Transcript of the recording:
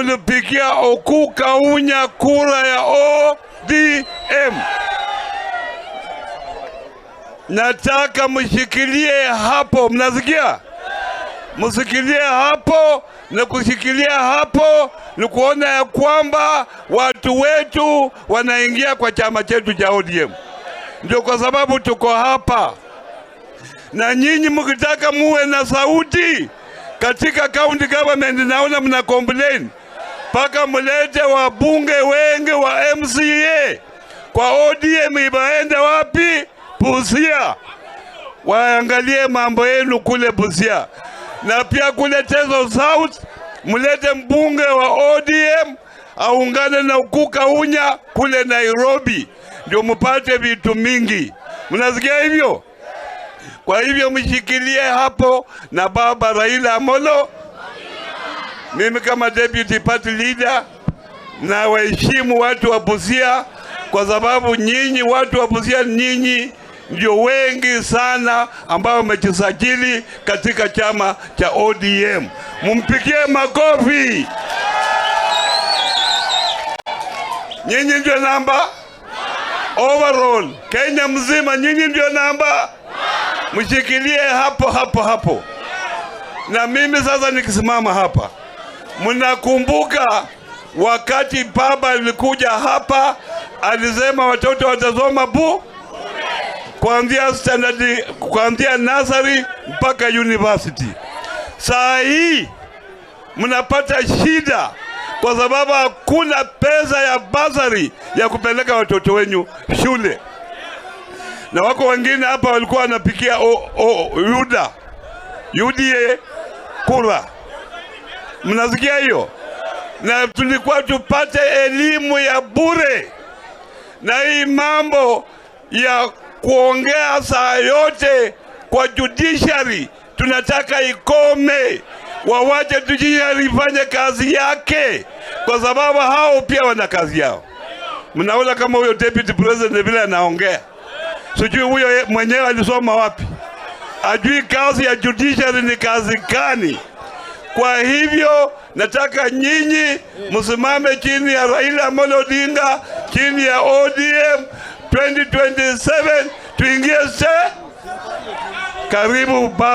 mlipigia Okukaunya kura ya ODM. Nataka mshikilie hapo, mnasikia? Msikilie hapo, na kushikilia hapo ni kuona ya kwamba watu wetu wanaingia kwa chama chetu cha ODM. Ndio kwa sababu tuko hapa. Na nyinyi mkitaka muwe na sauti katika county government, naona mna complain paka mulete wabunge wengi wa MCA kwa ODM. Ibaende wapi? Busia. Waangalie mambo yenu kule Busia. Na pia kule Teso South mulete mbunge wa ODM aungane na Okukaunya kule Nairobi, ndio mpate vitu mingi. Mnasikia hivyo? Kwa hivyo mshikilie hapo na baba Raila Amolo. Mimi kama deputy party leader na waheshimu watu wa Busia, kwa sababu nyinyi watu wa Busia nyinyi ndio wengi sana ambao wamejisajili katika chama cha ODM. Mumpigie makofi. Nyinyi ndio namba overall Kenya mzima, nyinyi ndio namba. Mshikilie hapo. Na mimi sasa nikisimama hapa, mnakumbuka wakati baba alikuja hapa alisema watoto watasoma kuanzia nursery mpaka university. Saa hii mnapata shida kwa sababu hakuna pesa ya bursary ya kupeleka watoto wenyu shule. Na wako wengine hapa walikuwa wanapikia UDA kura. Mnasikia hiyo? Na tulikuwa tupate elimu ya bure. Na hii mambo ya kuongea saa yote kwa judiciary tunataka ikome. Wawache judiciary ifanye kazi yake, kwa sababu hao pia wana kazi yao. Mnaona kama huyo deputy president vile anaongea, sijui huyo mwenyewe alisoma wapi? Ajui kazi ya judiciary ni kazi gani? Kwa hivyo nataka nyinyi msimame chini ya Raila Amolo Odinga, chini ya ODM 2027 tuingie karibu.